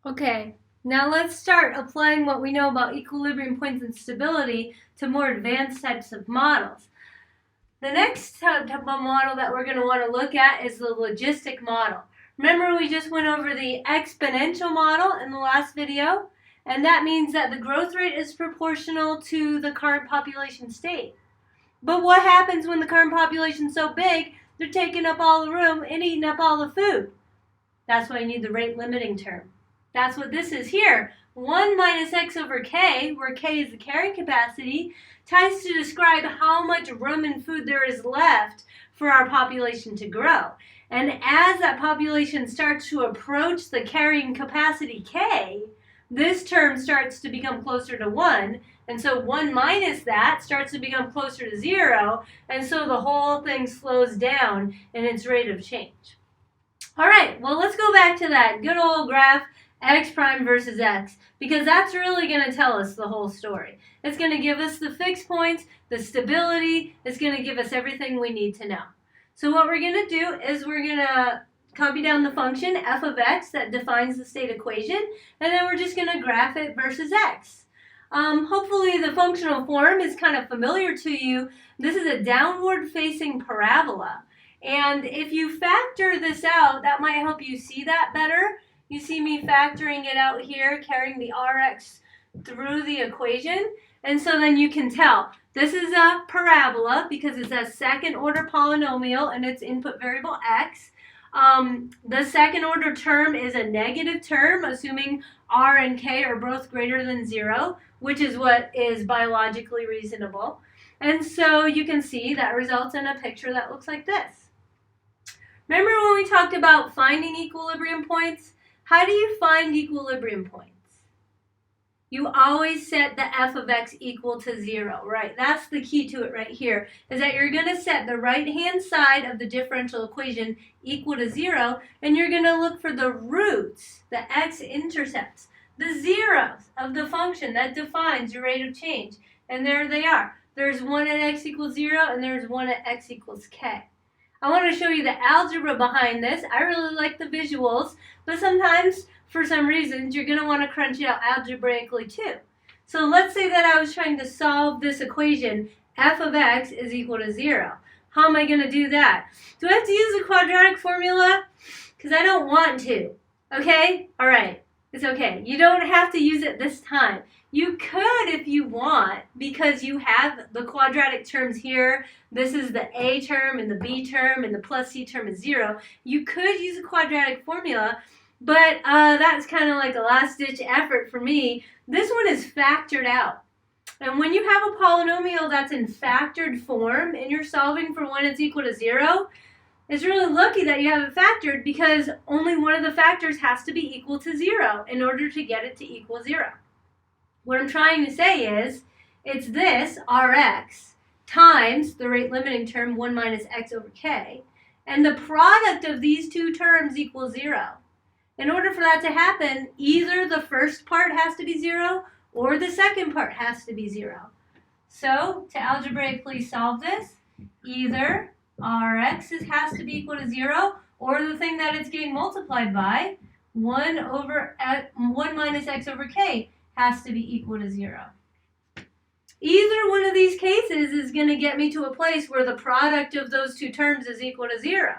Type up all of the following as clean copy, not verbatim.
Okay, now let's start applying what we know about equilibrium points and stability to more advanced types of models. The next type of model that we're going to want to look at is the logistic model. Remember, we just went over the exponential model in the last video, and that means that the growth rate is proportional to the current population state. But what happens when the current population is so big, they're taking up all the room and eating up all the food? That's why you need the rate limiting term. That's what this is here. 1 minus x over k, where k is the carrying capacity, tries to describe how much room and food there is left for our population to grow. And as that population starts to approach the carrying capacity k, this term starts to become closer to 1. And so 1 minus that starts to become closer to 0. And so the whole thing slows down in its rate of change. All right, well, let's go back to that good old graph, x prime versus x, because that's really going to tell us the whole story. It's going to give us the fixed points, the stability. It's going to give us everything we need to know. So what we're going to do is we're going to copy down the function f of x that defines the state equation, and then we're just going to graph it versus x. Hopefully the functional form is kind of familiar to you. This is a downward-facing parabola. And if you factor this out, that might help you see that better. You see me factoring it out here, carrying the Rx through the equation. And so then you can tell this is a parabola because it's a second order polynomial and its input variable x. The second order term is a negative term, assuming R and K are both greater than 0, which is what is biologically reasonable. And so you can see that results in a picture that looks like this. Remember when we talked about finding equilibrium points? How do you find equilibrium points? You always set the f of x equal to 0, right? That's the key to it right here, is that you're going to set the right-hand side of the differential equation equal to 0, and you're going to look for the roots, the x-intercepts, the zeros of the function that defines your rate of change. And there they are. There's 1 at x equals 0, and there's 1 at x equals k. I want to show you the algebra behind this. I really like the visuals, but sometimes, for some reasons, you're going to want to crunch it out algebraically too. So let's say that I was trying to solve this equation, f of x is equal to 0. How am I going to do that? Do I have to use the quadratic formula? Because I don't want to. Okay? All right. It's okay. You don't have to use it this time. You could if you want, because you have the quadratic terms here. This is the a term and the b term and the plus c term is 0. You could use a quadratic formula, but that's kind of like a last-ditch effort for me. This one is factored out. And when you have a polynomial that's in factored form and you're solving for when it's equal to 0, it's really lucky that you have it factored because only one of the factors has to be equal to 0 in order to get it to equal 0. What I'm trying to say is, it's this, Rx, times the rate limiting term, 1 minus x over k, and the product of these two terms equals 0. In order for that to happen, either the first part has to be 0, or the second part has to be 0. So, to algebraically solve this, either Rx has to be equal to 0, or the thing that it's getting multiplied by, 1 minus x over k, has to be equal to 0. Either one of these cases is going to get me to a place where the product of those two terms is equal to 0.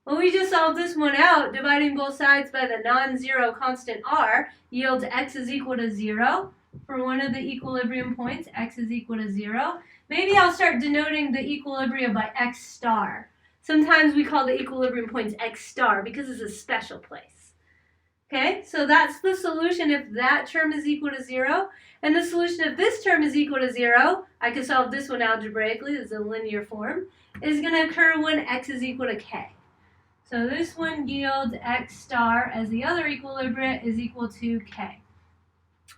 Well, we just solved this one out. Dividing both sides by the non-zero constant r yields x is equal to 0. For one of the equilibrium points, x is equal to 0. Maybe I'll start denoting the equilibria by x star. Sometimes we call the equilibrium points x star because it's a special place. Okay, so that's the solution if that term is equal to 0. And the solution if this term is equal to 0, I could solve this one algebraically, this is a linear form, is going to occur when x is equal to k. So this one yields x star as the other equilibria is equal to k.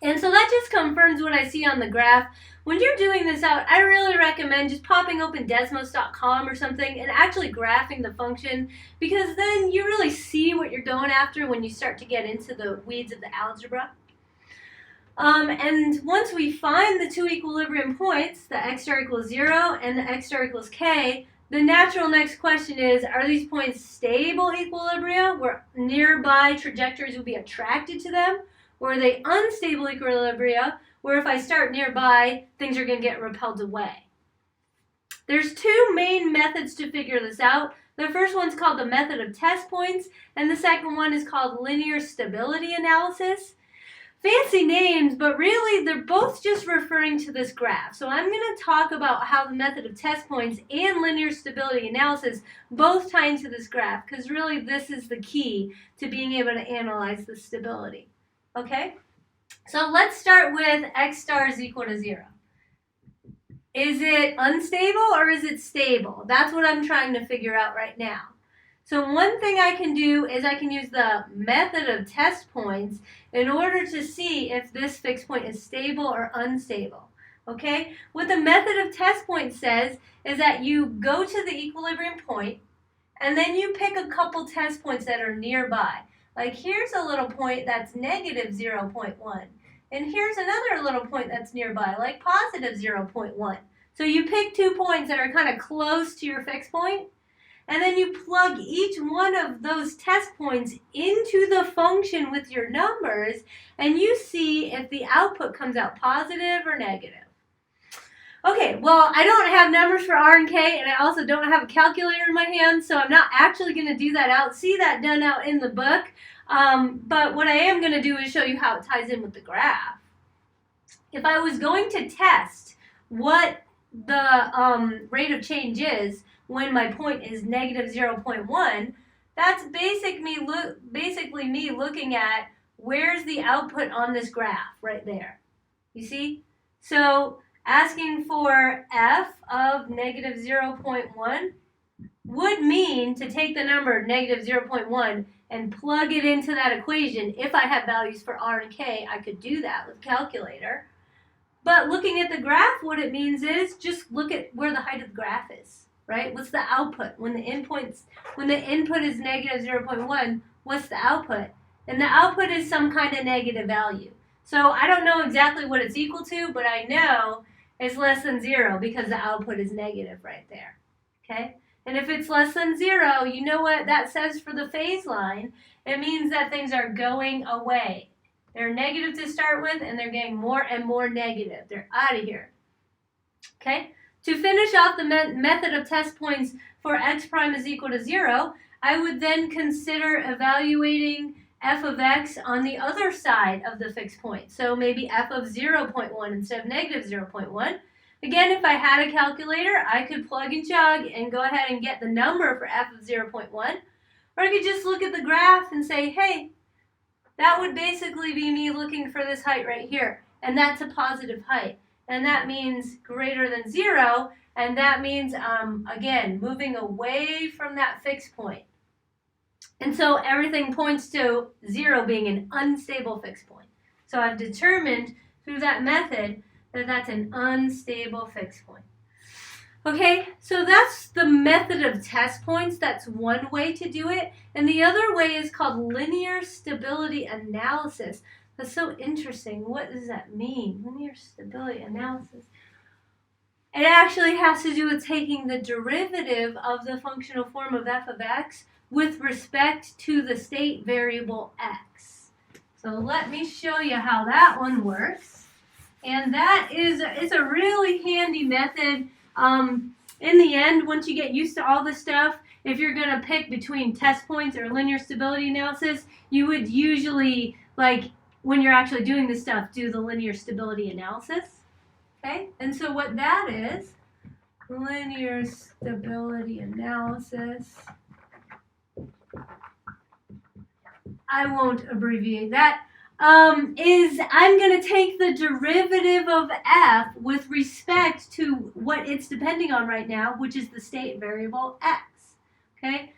And so that just confirms what I see on the graph. When you're doing this out, I really recommend just popping open Desmos.com or something and actually graphing the function, because then you really see what you're going after when you start to get into the weeds of the algebra. And once we find the two equilibrium points, the x star equals 0 and the x star equals k, the natural next question is, are these points stable equilibria, where nearby trajectories will be attracted to them? Or are they unstable equilibria, where if I start nearby, things are going to get repelled away? There's two main methods to figure this out. The first one's called the method of test points, and the second one is called linear stability analysis. Fancy names, but really they're both just referring to this graph. So I'm going to talk about how the method of test points and linear stability analysis both tie into this graph, because really this is the key to being able to analyze the stability. Okay? So let's start with x star is equal to 0. Is it unstable or is it stable? That's what I'm trying to figure out right now. So one thing I can do is I can use the method of test points in order to see if this fixed point is stable or unstable. Okay? What the method of test points says is that you go to the equilibrium point and then you pick a couple test points that are nearby. Like here's a little point that's negative 0.1. And here's another little point that's nearby, like positive 0.1. So you pick 2 points that are kind of close to your fixed point, and then you plug each one of those test points into the function with your numbers, and you see if the output comes out positive or negative. Okay, well, I don't have numbers for R and K, and I also don't have a calculator in my hand, so I'm not actually going to do that out. See that done out in the book. But what I am going to do is show you how it ties in with the graph. If I was going to test what the rate of change is when my point is negative 0.1, that's basically me looking at where's the output on this graph right there. You see? So asking for f of negative 0.1 would mean to take the number negative 0.1 and plug it into that equation. If I have values for R and K, I could do that with a calculator. But looking at the graph, what it means is just look at where the height of the graph is, right? What's the output? When the input is negative 0.1, what's the output? And the output is some kind of negative value. So I don't know exactly what it's equal to, but I know it's less than 0 because the output is negative right there, okay? And if it's less than 0, you know what that says for the phase line? It means that things are going away. They're negative to start with, and they're getting more and more negative. They're out of here. Okay? To finish off the method of test points for x prime is equal to 0, I would then consider evaluating f of x on the other side of the fixed point. So maybe f of 0.1 instead of negative 0.1. Again, if I had a calculator, I could plug and chug and go ahead and get the number for f of 0.1. Or I could just look at the graph and say, hey, that would basically be me looking for this height right here. And that's a positive height. And that means greater than 0. And that means, again, moving away from that fixed point. And so everything points to 0 being an unstable fixed point. So I've determined through that method that that's an unstable fixed point. Okay, so that's the method of test points. That's one way to do it. And the other way is called linear stability analysis. That's so interesting. What does that mean? Linear stability analysis. It actually has to do with taking the derivative of the functional form of f of x with respect to the state variable x. So let me show you how that one works. And that is, it's a really handy method. In the end, once you get used to all this stuff, if you're going to pick between test points or linear stability analysis, you would usually, like, when you're actually doing this stuff, do the linear stability analysis. Okay? And so what that is, linear stability analysis, I won't abbreviate that, is I'm going to take the derivative of f with respect to what it's depending on right now, which is the state variable x. Okay?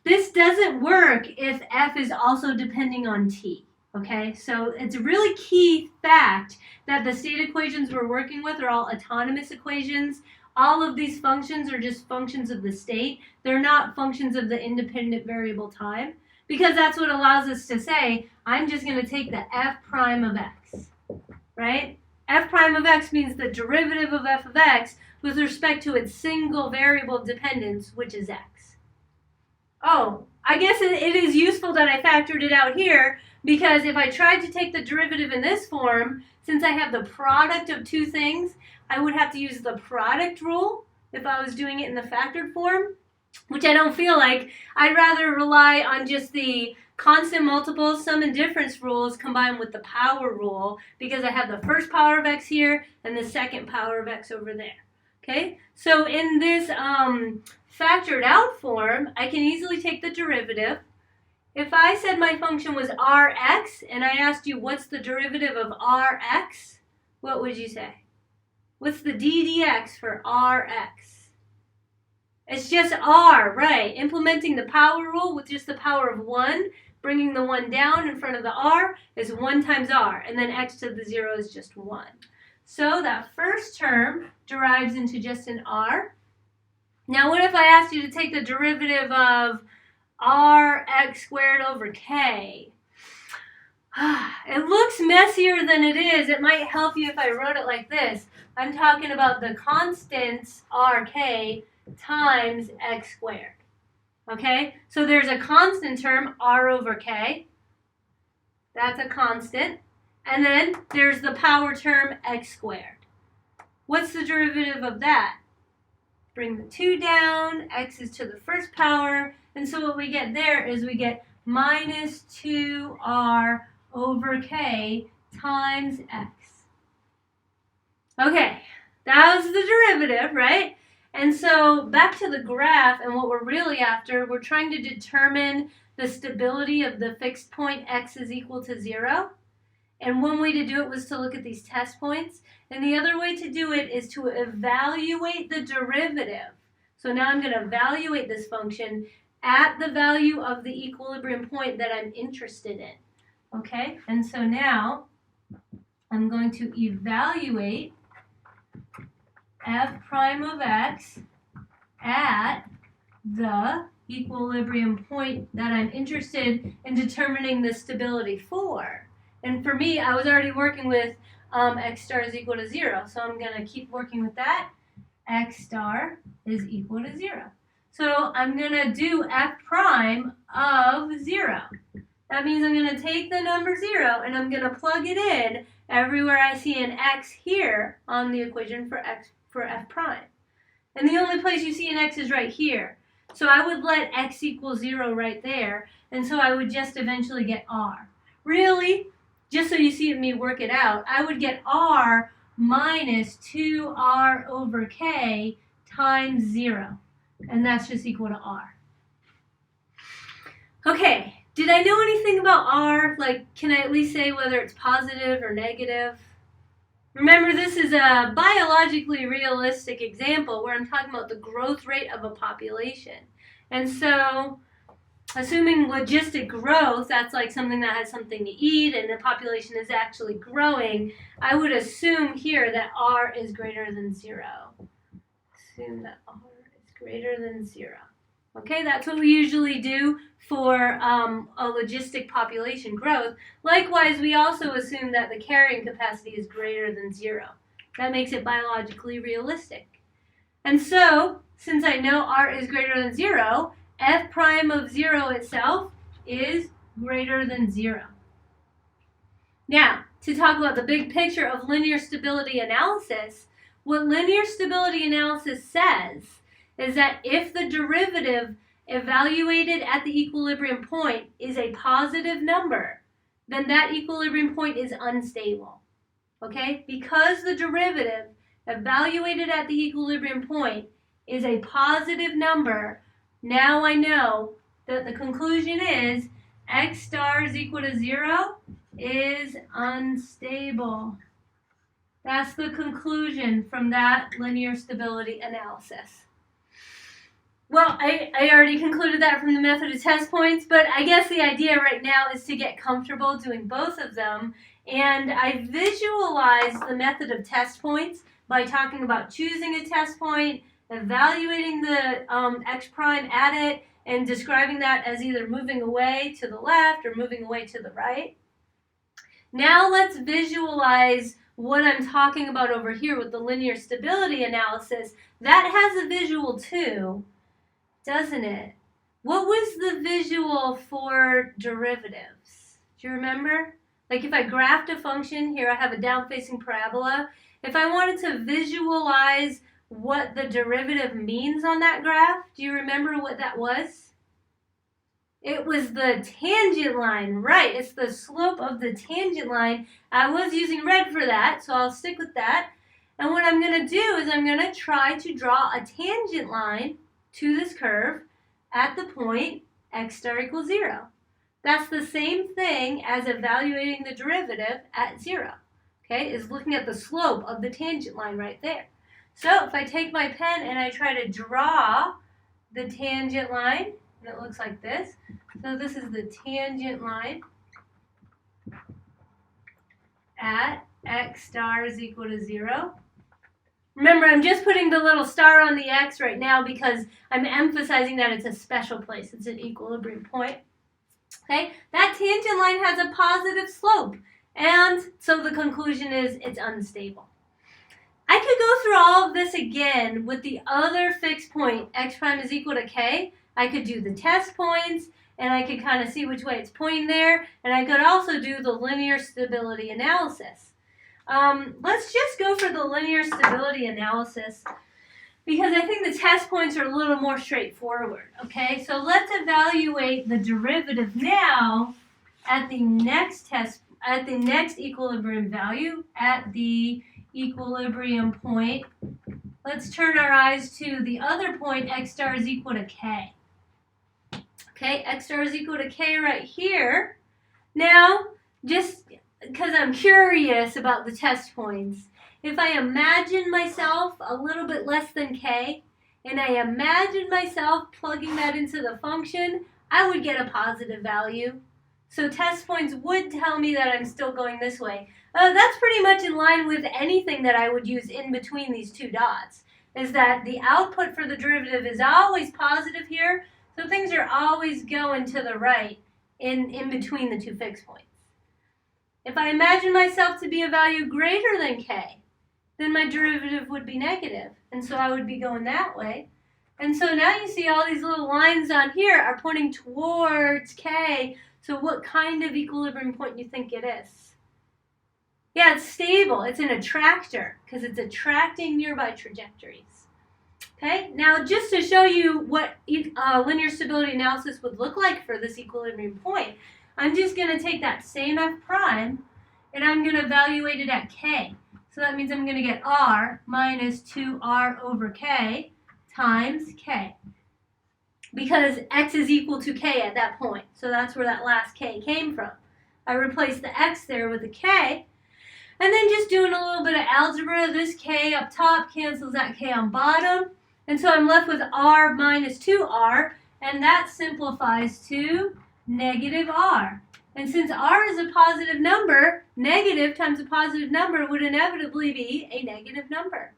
This doesn't work if f is also depending on t. Okay? So it's a really key fact that the state equations we're working with are all autonomous equations. All of these functions are just functions of the state. They're not functions of the independent variable time. Because that's what allows us to say, I'm just going to take the f prime of x, right? F prime of x means the derivative of f of x with respect to its single variable dependence, which is x. Oh, I guess it is useful that I factored it out here, because if I tried to take the derivative in this form, since I have the product of two things, I would have to use the product rule if I was doing it in the factored form, which I don't feel like. I'd rather rely on just the constant multiples, sum and difference rules combined with the power rule, because I have the first power of x here and the second power of x over there. Okay, so in this factored out form, I can easily take the derivative. If I said my function was rx and I asked you what's the derivative of rx, what would you say? What's the ddx for rx? It's just r, right? Implementing the power rule with just the power of 1, bringing the 1 down in front of the r is 1 times r, and then x to the 0 is just 1. So that first term derives into just an r. Now what if I asked you to take the derivative of rx squared over k? It looks messier than it is. It might help you if I wrote it like this. I'm talking about the constants rk times x squared. Okay, so there's a constant term, r over k. That's a constant. And then there's the power term, x squared. What's the derivative of that? Bring the 2 down, x is to the first power, and so what we get there is we get minus 2r over k times x. Okay, that was the derivative, right? And so back to the graph, and what we're really after, we're trying to determine the stability of the fixed point x is equal to 0. And one way to do it was to look at these test points. And the other way to do it is to evaluate the derivative. So now I'm going to evaluate this function at the value of the equilibrium point that I'm interested in. Okay, and so now I'm going to evaluate f prime of x at the equilibrium point that I'm interested in determining the stability for. And for me, I was already working with x star is equal to 0, so I'm going to keep working with that. X star is equal to 0. So I'm going to do f prime of 0. That means I'm going to take the number 0 and I'm going to plug it in everywhere I see an x here on the equation for f prime. And the only place you see an x is right here. So I would let x equal 0 right there, and so I would just eventually get r. Really, just so you see me work it out, I would get r minus 2r over k times 0. And that's just equal to r. Okay, did I know anything about r? Like, can I at least say whether it's positive or negative? Remember, this is a biologically realistic example where I'm talking about the growth rate of a population. And so, assuming logistic growth, that's like something that has something to eat and the population is actually growing, I would assume here that r is greater than 0. Assume that r is greater than 0. Okay, that's what we usually do for a logistic population growth. Likewise, we also assume that the carrying capacity is greater than 0. That makes it biologically realistic. And so, since I know r is greater than 0, f prime of 0 itself is greater than 0. Now, to talk about the big picture of linear stability analysis, what linear stability analysis says is that if the derivative evaluated at the equilibrium point is a positive number, then that equilibrium point is unstable. Okay? Because the derivative evaluated at the equilibrium point is a positive number, now I know that the conclusion is x star is equal to 0 is unstable. That's the conclusion from that linear stability analysis. Well, I already concluded that from the method of test points, but I guess the idea right now is to get comfortable doing both of them. And I visualized the method of test points by talking about choosing a test point, evaluating the x prime at it, and describing that as either moving away to the left or moving away to the right. Now let's visualize what I'm talking about over here with the linear stability analysis, that has a visual too, doesn't it? What was the visual for derivatives? Do you remember? Like if I graphed a function, here I have a down-facing parabola. If I wanted to visualize what the derivative means on that graph, do you remember what that was? It was the tangent line, right? It's the slope of the tangent line. I was using red for that, so I'll stick with that. And what I'm going to do is I'm going to try to draw a tangent line to this curve at the point x star equals 0. That's the same thing as evaluating the derivative at 0. Okay, is looking at the slope of the tangent line right there. So if I take my pen and I try to draw the tangent line, and it looks like this. So this is the tangent line at x star is equal to 0. Remember, I'm just putting the little star on the x right now because I'm emphasizing that it's a special place. It's an equilibrium point. Okay, that tangent line has a positive slope. And so the conclusion is it's unstable. I could go through all of this again with the other fixed point, x prime is equal to k. I could do the test points, and I could kind of see which way it's pointing there. And I could also do the linear stability analysis. Let's just go for the linear stability analysis because I think the test points are a little more straightforward. Okay, so let's evaluate the derivative now at the next equilibrium value, at the equilibrium point. Let's turn our eyes to the other point, x star is equal to k. Okay, x star is equal to k right here. Now, just because I'm curious about the test points, if I imagine myself a little bit less than k, and I imagine myself plugging that into the function, I would get a positive value. So test points would tell me that I'm still going this way. That's pretty much in line with anything that I would use in between these two dots, is that the output for the derivative is always positive here, so things are always going to the right in between the two fixed points. If I imagine myself to be a value greater than k, then my derivative would be negative, and so I would be going that way. And so now you see all these little lines on here are pointing towards k. So what kind of equilibrium point do you think it is? Yeah, it's stable. It's an attractor because it's attracting nearby trajectories. Okay, now just to show you what linear stability analysis would look like for this equilibrium point, I'm just going to take that same f prime and I'm going to evaluate it at k. So that means I'm going to get r minus 2r over k times k. Because x is equal to k at that point. So that's where that last k came from. I replaced the x there with a k. And then just doing a little bit of algebra, this k up top cancels that k on bottom. And so I'm left with r minus 2r. And that simplifies to negative r. And since r is a positive number, negative times a positive number would inevitably be a negative number.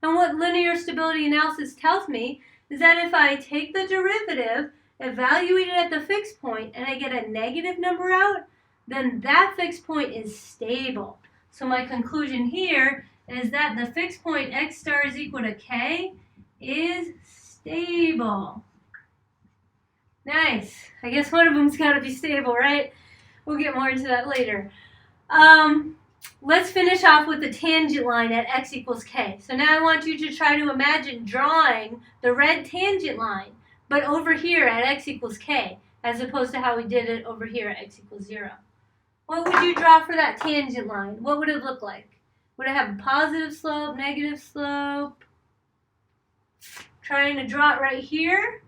And what linear stability analysis tells me is that if I take the derivative, evaluate it at the fixed point, and I get a negative number out, then that fixed point is stable. So my conclusion here is that the fixed point x star is equal to k is stable. Nice. I guess one of them's got to be stable, right? We'll get more into that later. Let's finish off with the tangent line at x equals k. So now I want you to try to imagine drawing the red tangent line, but over here at x equals k, as opposed to how we did it over here at x equals 0. What would you draw for that tangent line? What would it look like? Would it have a positive slope, negative slope? Trying to draw it right here.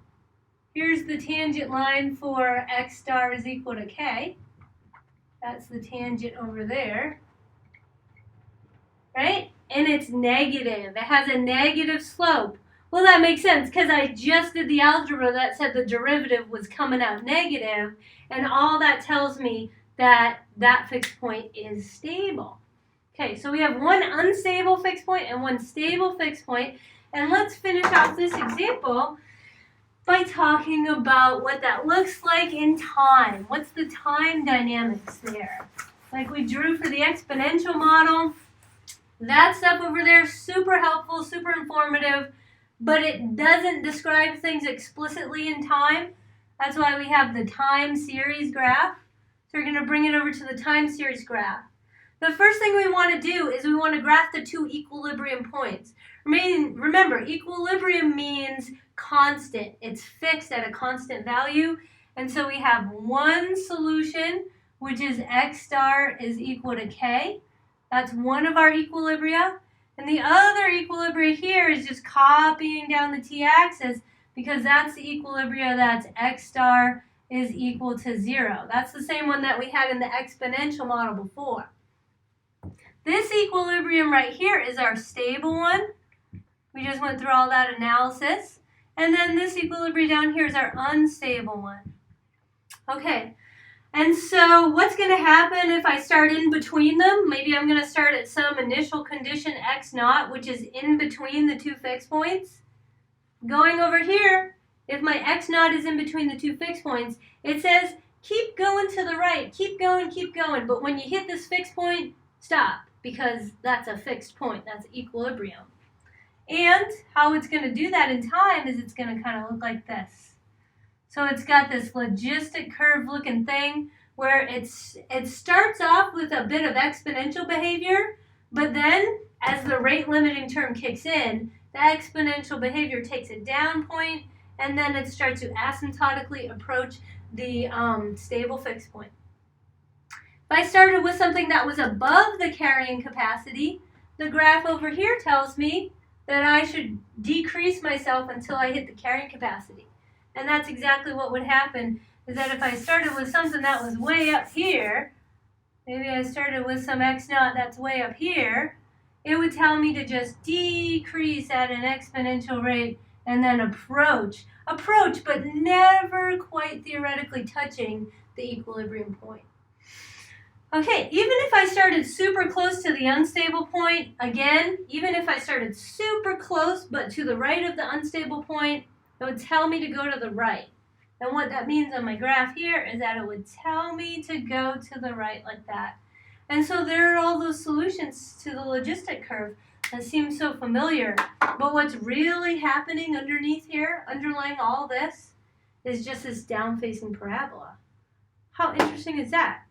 Here's the tangent line for x star is equal to k. That's the tangent over there. Right? And it's negative. It has a negative slope. Well, that makes sense because I just did the algebra that said the derivative was coming out negative, and all that tells me that that fixed point is stable. Okay, so we have one unstable fixed point and one stable fixed point, and let's finish off this example by talking about what that looks like in time. What's the time dynamics there? Like we drew for the exponential model, That stuff over there is super helpful, super informative, but it doesn't describe things explicitly in time. That's why we have the time series graph. So we're going to bring it over to the time series graph. The first thing we want to do is we want to graph the two equilibrium points. Remember, equilibrium means constant. It's fixed at a constant value. And so we have one solution, which is x star is equal to k. That's one of our equilibria. And the other equilibria here is just copying down the t-axis because that's the equilibria that's x star is equal to 0. That's the same one that we had in the exponential model before. This equilibrium right here is our stable one. We just went through all that analysis. And then this equilibrium down here is our unstable one. Okay, and so what's going to happen if I start in between them? Maybe I'm going to start at some initial condition x naught, which is in between the two fixed points. Going over here, if my x naught is in between the two fixed points, it says keep going to the right, keep going, but when you hit this fixed point, stop, because that's a fixed point, that's equilibrium. And how it's going to do that in time is it's going to kind of look like this. So it's got this logistic curve looking thing where it starts off with a bit of exponential behavior, but then as the rate limiting term kicks in, the exponential behavior takes a down point, and then it starts to asymptotically approach the stable fixed point. If I started with something that was above the carrying capacity, the graph over here tells me that I should decrease myself until I hit the carrying capacity. And that's exactly what would happen, is that if I started with something that was way up here, maybe I started with some x naught that's way up here, it would tell me to just decrease at an exponential rate and then approach, but never quite theoretically touching the equilibrium point. Okay, even if I started super close to the unstable point, again, even if I started super close but to the right of the unstable point, it would tell me to go to the right. And what that means on my graph here is that it would tell me to go to the right like that. And so there are all those solutions to the logistic curve that seem so familiar. But what's really happening underneath here, underlying all this, is just this down-facing parabola. How interesting is that?